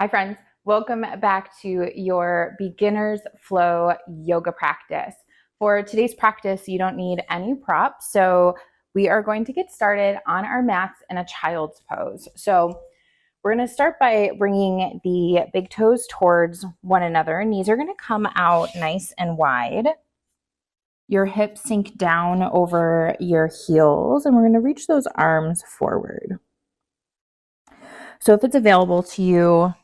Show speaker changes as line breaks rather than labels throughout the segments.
Hi friends, welcome back to your beginner's flow yoga practice. For today's practice, you don't need any props, so we are going to get started on our mats in a child's pose. So we're going to start by bringing the big toes towards one another. Knees are going to come out nice and wide. Your hips sink down over your heels, and we're going to reach those arms forward. So if it's available to you,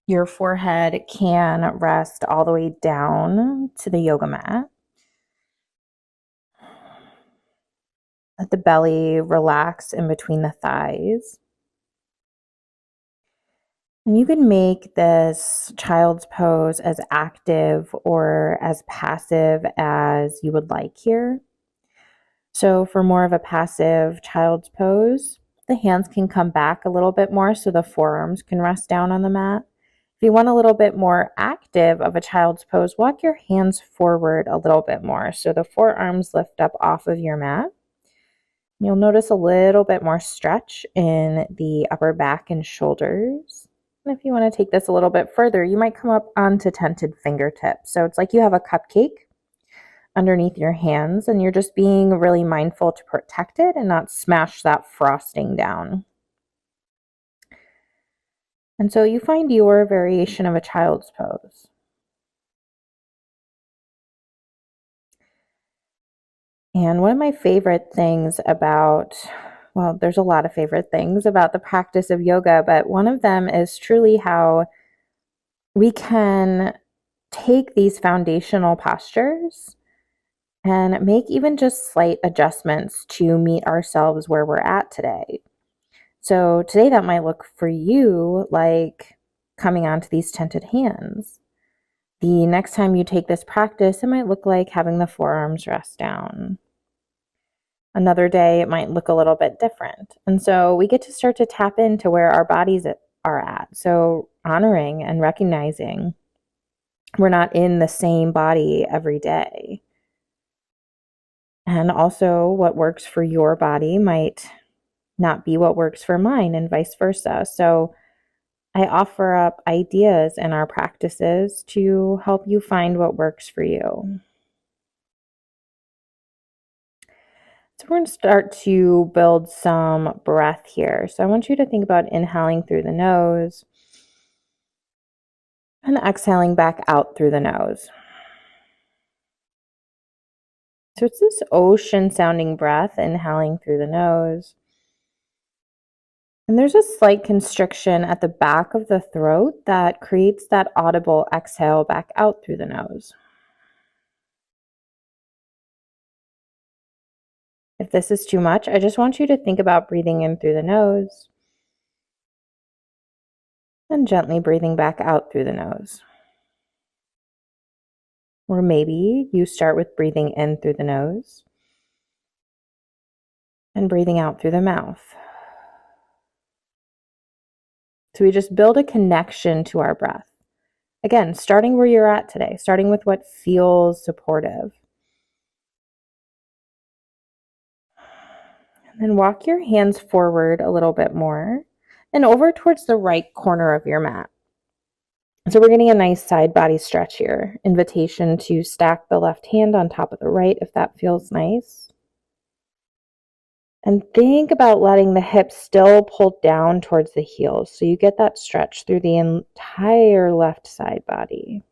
your forehead can rest all the way down to the yoga mat. Let the belly relax in between the thighs. And you can make this child's pose as active or as passive as you would like here. So for more of a passive child's pose, the hands can come back a little bit more so the forearms can rest down on the mat. If you want a little bit more active of a child's pose, walk your hands forward a little bit more so the forearms lift up off of your mat. You'll notice a little bit more stretch in the upper back and shoulders. And if you want to take this a little bit further, you might come up onto tented fingertips. So it's like you have a cupcake underneath your hands and you're just being really mindful to protect it and not smash that frosting down. And so you find your variation of a child's pose. And one of my favorite things about, well, there's a lot of favorite things about the practice of yoga, but one of them is truly how we can take these foundational postures and make even just slight adjustments to meet ourselves where we're at today. So today that might look for you like coming onto these tented hands. The next time you take this practice, it might look like having the forearms rest down. Another day, it might look a little bit different. And so we get to start to tap into where our bodies are at. So honoring and recognizing we're not in the same body every day. And also what works for your body might not be what works for mine and vice versa. So I offer up ideas in our practices to help you find what works for you. So we're going to start to build some breath here. So I want you to think about inhaling through the nose and exhaling back out through the nose. So it's this ocean sounding breath, inhaling through the nose. And there's a slight constriction at the back of the throat that creates that audible exhale back out through the nose. If this is too much, I just want you to think about breathing in through the nose and gently breathing back out through the nose. Or maybe you start with breathing in through the nose and breathing out through the mouth. So we just build a connection to our breath. Again, starting where you're at today, starting with what feels supportive. And then walk your hands forward a little bit more and over towards the right corner of your mat. So we're getting a nice side body stretch here. Invitation to stack the left hand on top of the right if that feels nice. And think about letting the hips still pull down towards the heels so you get that stretch through the entire left side body.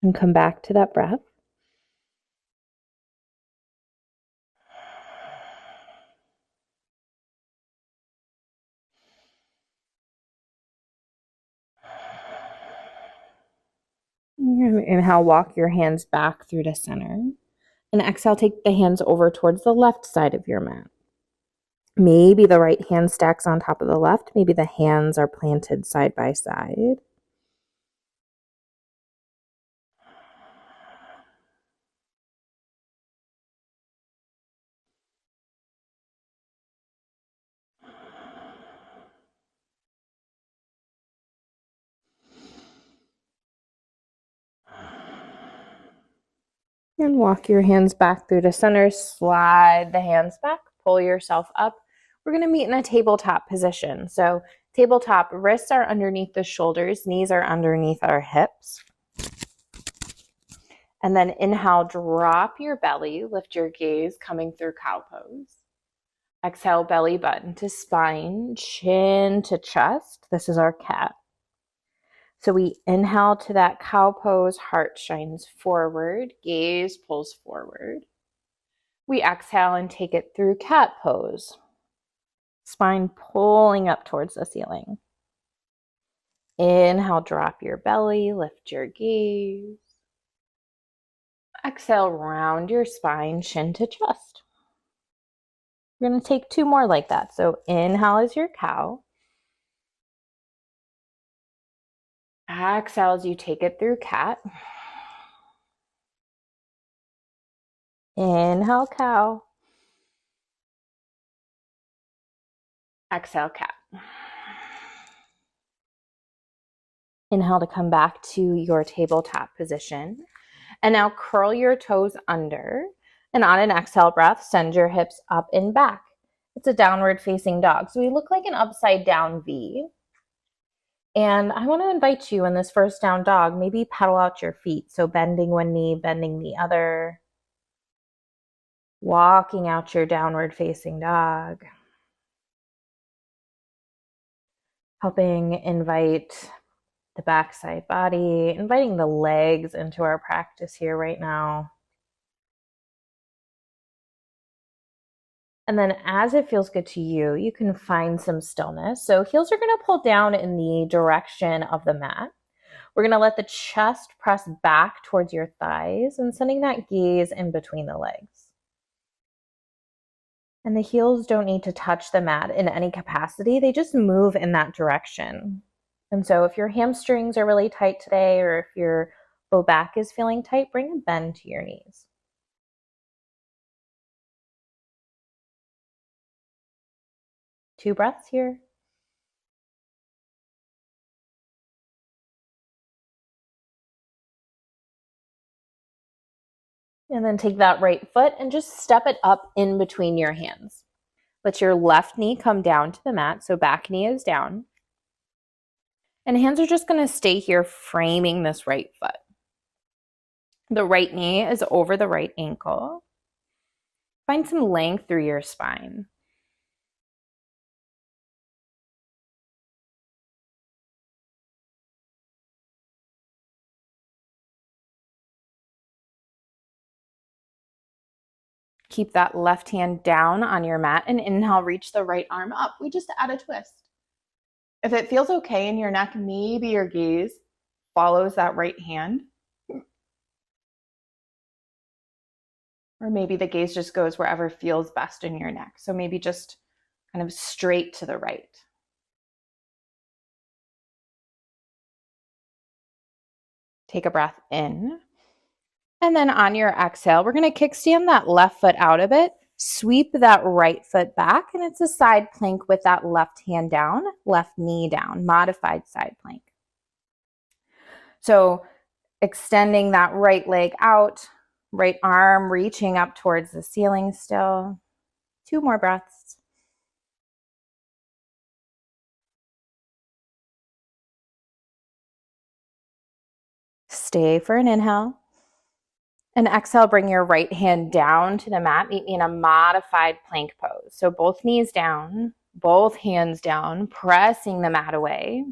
And come back to that breath. Inhale, walk your hands back through to center. And exhale, take the hands over towards the left side of your mat. Maybe the right hand stacks on top of the left. Maybe the hands are planted side by side. And walk your hands back through to center. Slide the hands back. pull yourself up. We're going to meet in a tabletop position. So tabletop, wrists are underneath the shoulders, knees are underneath our hips. And then inhale, drop your belly, lift your gaze coming through cow pose. Exhale, belly button to spine, chin to chest. This is our cat. So we inhale to that cow pose, heart shines forward, gaze pulls forward. We exhale and take it through cat pose. Spine pulling up towards the ceiling. Inhale, drop your belly, lift your gaze. Exhale, round your spine, chin to chest. We're going to take 2 more like that. So inhale as your cow. Exhale as you take it through cat. Inhale, cow. Exhale, cat. Inhale to come back to your tabletop position. And now curl your toes under. And on an exhale breath, send your hips up and back. It's a downward facing dog. So we look like an upside down V. And I want to invite you in this first down dog, maybe pedal out your feet. So bending one knee, bending the other. Walking out your downward facing dog. Helping invite the backside body, inviting the legs into our practice here right now. And then as it feels good to you, you can find some stillness. So heels are going to pull down in the direction of the mat. We're going to let the chest press back towards your thighs and sending that gaze in between the legs. And the heels don't need to touch the mat in any capacity. They just move in that direction. And so if your hamstrings are really tight today, or if your low back is feeling tight, bring a bend to your knees. Two breaths here. And then take that right foot and just step it up in between your hands. Let your left knee come down to the mat, so back knee is down. And hands are just going to stay here framing this right foot. The right knee is over the right ankle. Find some length through your spine. Keep that left hand down on your mat and inhale, reach the right arm up. We just add a twist. If it feels okay in your neck, maybe your gaze follows that right hand. Or maybe the gaze just goes wherever feels best in your neck. So maybe just kind of straight to the right. Take a breath in. And then on your exhale, we're going to kickstand that left foot out a bit. Sweep that right foot back, and it's a side plank with that left hand down, left knee down, modified side plank. So extending that right leg out, right arm reaching up towards the ceiling still. 2 more breaths. Stay for an inhale. And exhale, bring your right hand down to the mat. Meet me in a modified plank pose. So both knees down, both hands down, pressing the mat away.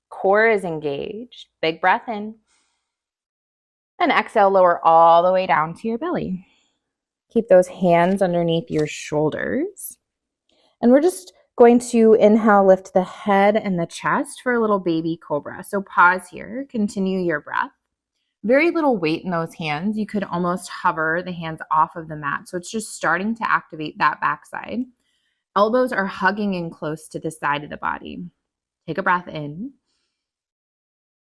Core is engaged. Big breath in. And exhale, lower all the way down to your belly. Keep those hands underneath your shoulders. And we're just going to inhale, lift the head and the chest for a little baby cobra. So pause here, continue your breath. Very little weight in those hands. You could almost hover the hands off of the mat. So it's just starting to activate that backside. Elbows are hugging in close to the side of the body. Take a breath in.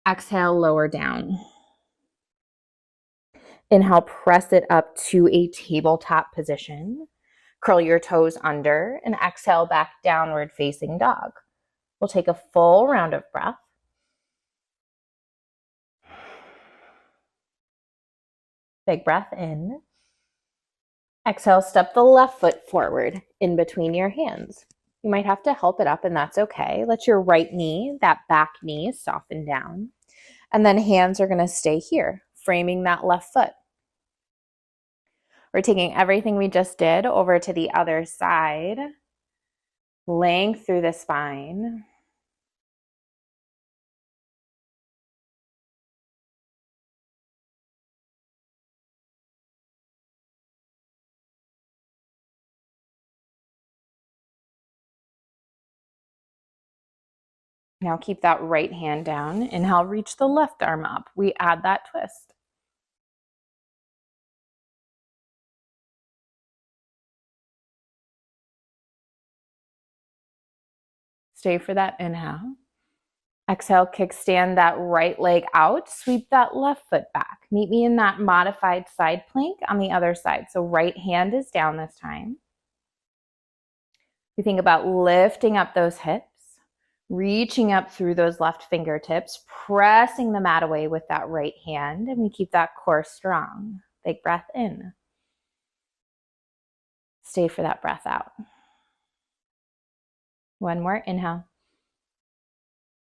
Exhale, lower down. Inhale, press it up to a tabletop position. Curl your toes under and exhale back downward facing dog. We'll take a full round of breath. Big breath in. Exhale, step the left foot forward in between your hands. You might have to help it up, and that's okay. Let your right knee, that back knee, soften down. And then hands are going to stay here, framing that left foot. We're taking everything we just did over to the other side. Length through the spine. Now keep that right hand down. Inhale, reach the left arm up. We add that twist. Stay for that inhale. Exhale, kickstand that right leg out. Sweep that left foot back. Meet me in that modified side plank on the other side. So right hand is down this time. We think about lifting up those hips, reaching up through those left fingertips, pressing the mat away with that right hand, and we keep that core strong. Big breath in. Stay for that breath out. One more, inhale.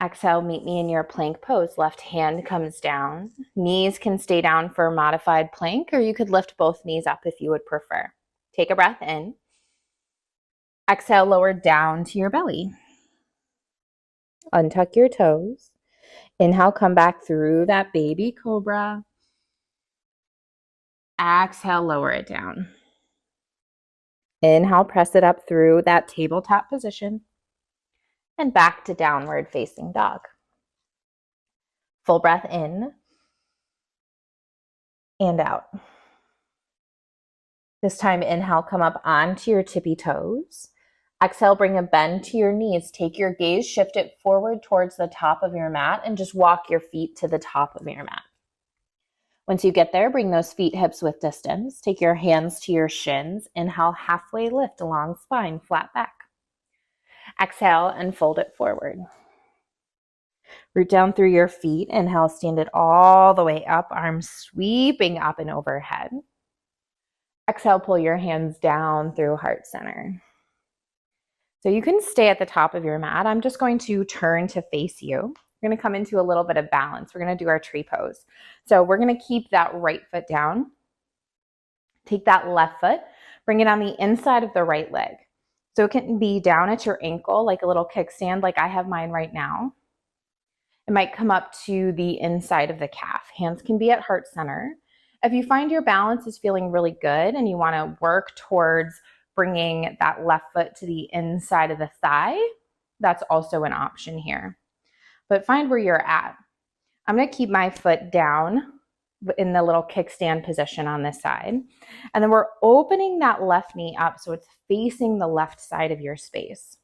Exhale, meet me in your plank pose. Left hand comes down. Knees can stay down for a modified plank, or you could lift both knees up if you would prefer. Take a breath in. Exhale, lower down to your belly. Untuck your toes. Inhale, come back through that baby cobra. Exhale, lower it down. Inhale, press it up through that tabletop position. And back to downward facing dog. Full breath in and out. This time, inhale, come up onto your tippy toes. Exhale, bring a bend to your knees. Take your gaze, shift it forward towards the top of your mat, and just walk your feet to the top of your mat. Once you get there, bring those feet hips width distance. Take your hands to your shins. Inhale, halfway lift along spine, flat back. Exhale and fold it forward. Root down through your feet. Inhale, stand it all the way up, arms sweeping up and overhead. Exhale, pull your hands down through heart center. So you can stay at the top of your mat. I'm just going to turn to face you. We're going to come into a little bit of balance. We're going to do our tree pose. So we're going to keep that right foot down. Take that left foot, bring it on the inside of the right leg. So it can be down at your ankle, like a little kickstand, like I have mine right now. It might come up to the inside of the calf. Hands can be at heart center. If you find your balance is feeling really good and you want to work towards bringing that left foot to the inside of the thigh, that's also an option here. But find where you're at. I'm going to keep my foot down in the little kickstand position on this side. And then we're opening that left knee up so it's facing the left side of your space.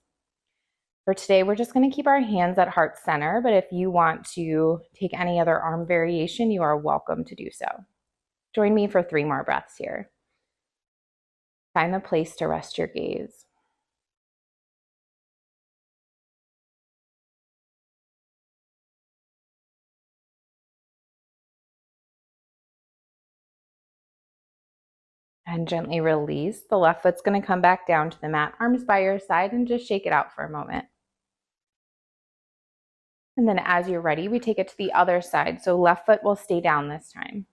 For today, we're just going to keep our hands at heart center, but if you want to take any other arm variation, you are welcome to do so. Join me for 3 more breaths here. Find the place to rest your gaze. And gently release. The left foot's going to come back down to the mat, arms by your side, and just shake it out for a moment. And then as you're ready, we take it to the other side. So left foot will stay down this time.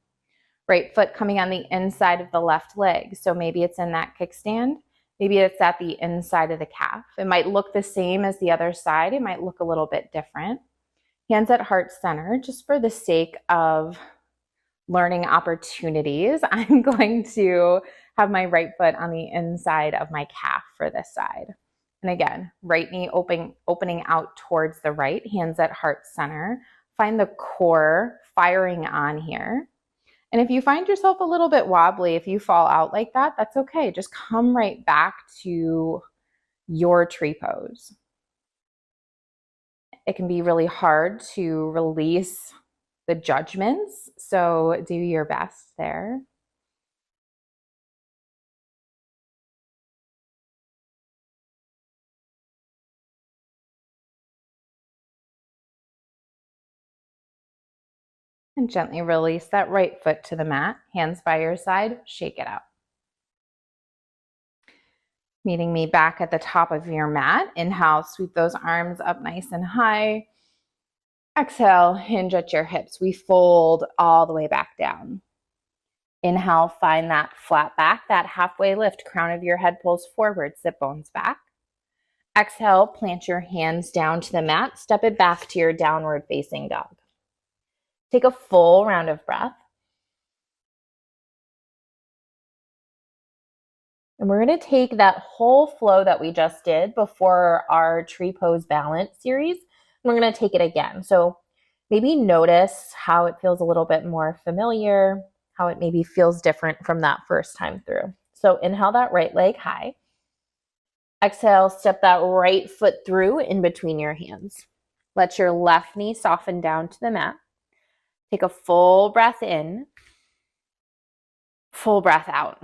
Right foot coming on the inside of the left leg. So maybe it's in that kickstand. Maybe it's at the inside of the calf. It might look the same as the other side. It might look a little bit different. Hands at heart center, just for the sake of learning opportunities, I'm going to have my right foot on the inside of my calf for this side. And again, right knee opening out towards the right, hands at heart center. Find the core firing on here. And if you find yourself a little bit wobbly, if you fall out like that, that's okay. Just come right back to your tree pose. It can be really hard to release the judgments, so do your best there. And gently release that right foot to the mat, hands by your side, shake it out. Meeting me back at the top of your mat. Inhale, sweep those arms up nice and high. Exhale, hinge at your hips. We fold all the way back down. Inhale, find that flat back, that halfway lift. Crown of your head pulls forward, sit bones back. Exhale, plant your hands down to the mat. Step it back to your downward facing dog. Take a full round of breath. And we're going to take that whole flow that we just did before our tree pose balance series. And we're going to take it again. So maybe notice how it feels a little bit more familiar, how it maybe feels different from that first time through. So inhale that right leg high. Exhale, step that right foot through in between your hands. Let your left knee soften down to the mat. Take a full breath in, full breath out.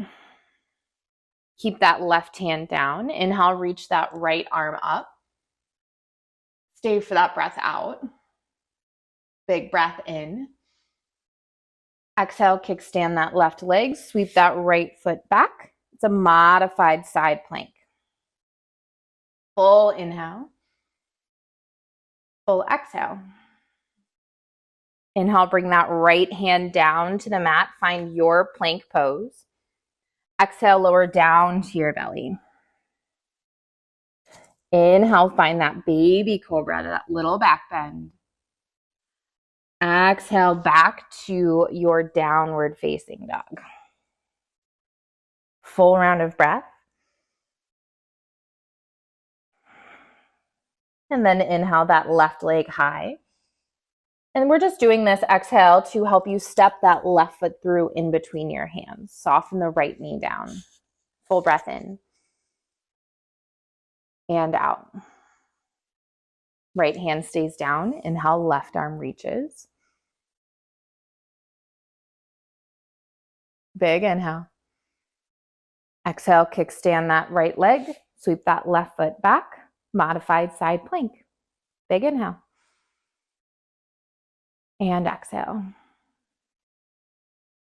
Keep that left hand down. Inhale, reach that right arm up. Stay for that breath out. Big breath in. Exhale, kickstand that left leg. Sweep that right foot back. It's a modified side plank. Full inhale. Full exhale. Inhale, bring that right hand down to the mat. Find your plank pose. Exhale, lower down to your belly. Inhale, find that baby cobra, that little back bend. Exhale, back to your downward facing dog. Full round of breath. And then inhale that left leg high. And we're just doing this exhale to help you step that left foot through in between your hands. Soften the right knee down. Full breath in. And out. Right hand stays down. Inhale, left arm reaches. Big inhale. Exhale, kickstand that right leg. Sweep that left foot back. Modified side plank. Big inhale. And exhale.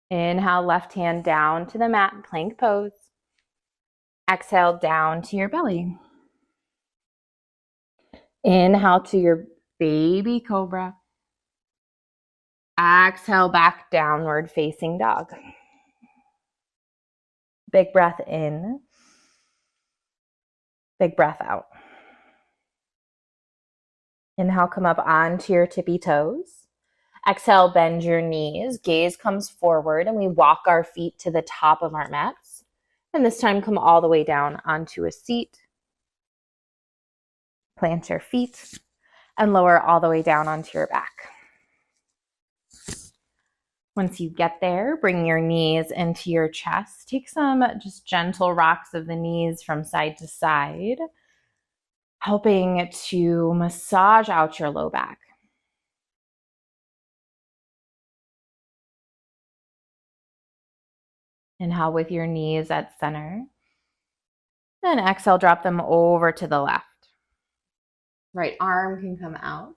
Inhale, left hand down to the mat, plank pose. Exhale, down to your belly. Inhale to your baby cobra. Exhale, back downward facing dog. Big breath in. Big breath out. Inhale, come up onto your tippy toes. Exhale, bend your knees. Gaze comes forward and we walk our feet to the top of our mats. And this time come all the way down onto a seat. Plant your feet and lower all the way down onto your back. Once you get there, bring your knees into your chest. Take some just gentle rocks of the knees from side to side, helping to massage out your low back. Inhale with your knees at center. Then exhale, drop them over to the left. Right arm can come out.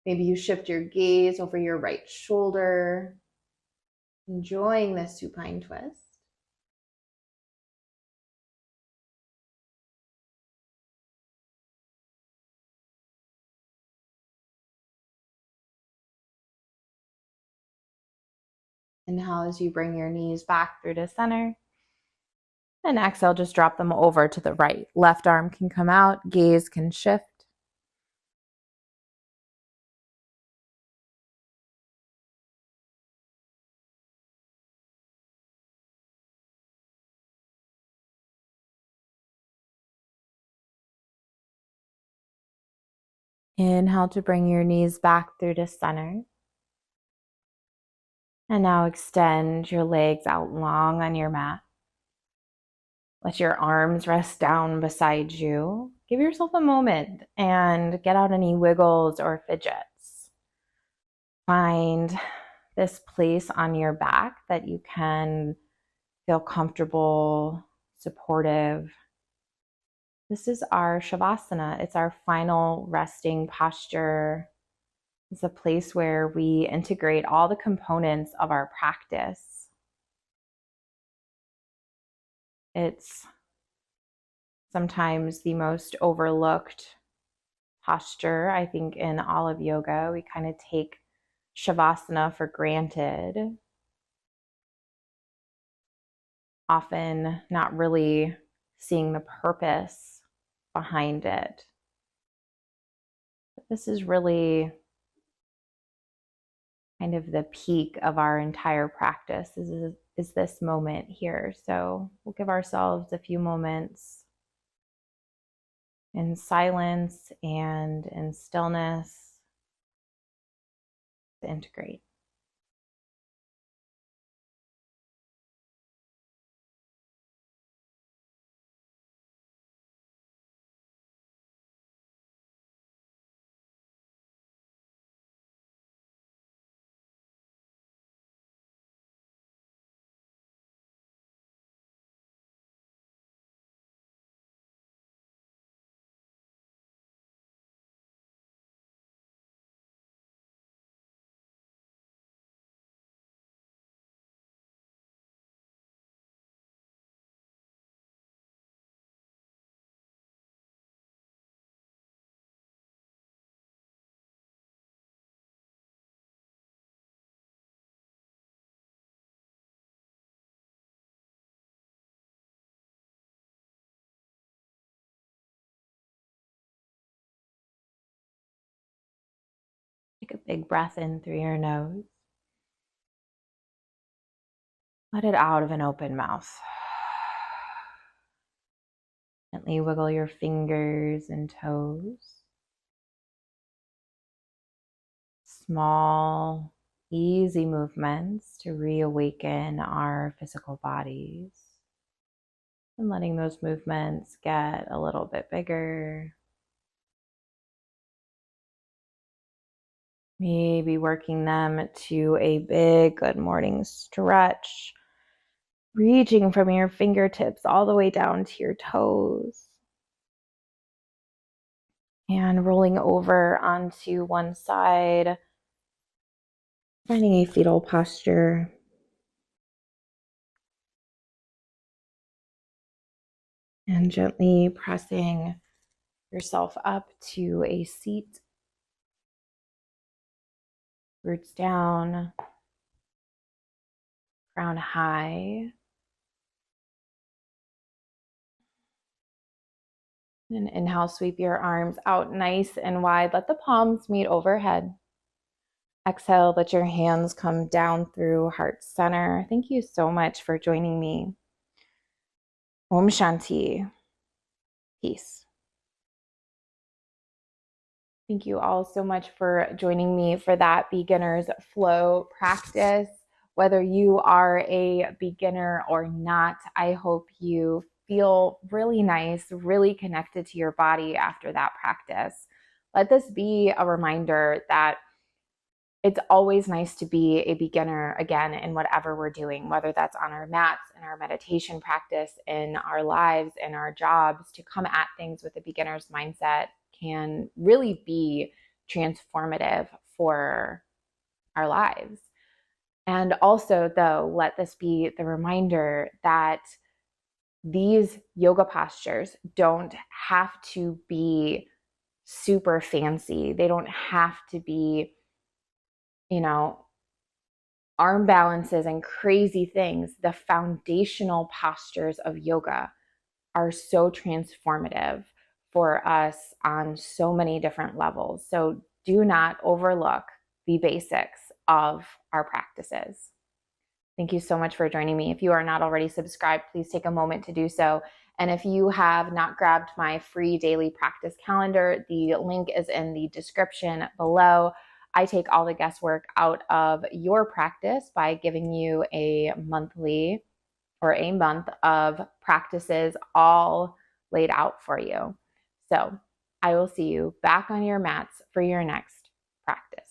Maybe you shift your gaze over your right shoulder, enjoying this supine twist. Inhale as you bring your knees back through to center. And exhale, just drop them over to the right. Left arm can come out, gaze can shift. Inhale to bring your knees back through to center. And now extend your legs out long on your mat. Let your arms rest down beside you. Give yourself a moment and get out any wiggles or fidgets. Find this place on your back that you can feel comfortable, supportive. This is our Savasana. It's our final resting posture. It's a place where we integrate all the components of our practice. It's sometimes the most overlooked posture, I think, in all of yoga. We kind of take Shavasana for granted, often not really seeing the purpose behind it. But this is really kind of the peak of our entire practice is this moment here. So we'll give ourselves a few moments in silence and in stillness to integrate. Take a big breath in through your nose. Let it out of an open mouth. Gently wiggle your fingers and toes. Small, easy movements to reawaken our physical bodies. And letting those movements get a little bit bigger. Maybe working them to a big good morning stretch. Reaching from your fingertips all the way down to your toes. And rolling over onto one side. Finding a fetal posture. And gently pressing yourself up to a seat. Roots down. Crown high. And inhale, sweep your arms out nice and wide. Let the palms meet overhead. Exhale, let your hands come down through heart center. Thank you so much for joining me. Om Shanti. Peace. Thank you all so much for joining me for that beginner's flow practice. Whether you are a beginner or not, I hope you feel really nice, really connected to your body after that practice. Let this be a reminder that it's always nice to be a beginner again in whatever we're doing, whether that's on our mats, in our meditation practice, in our lives, in our jobs. To come at things with a beginner's mindset can really be transformative for our lives. And also, though, let this be the reminder that these yoga postures don't have to be super fancy. They don't have to be, arm balances and crazy things. The foundational postures of yoga are so transformative for us on so many different levels. So do not overlook the basics of our practices. Thank you so much for joining me. If you are not already subscribed, please take a moment to do so. And if you have not grabbed my free daily practice calendar, the link is in the description below. I take all the guesswork out of your practice by giving you a monthly or a month of practices all laid out for you. So I will see you back on your mats for your next practice.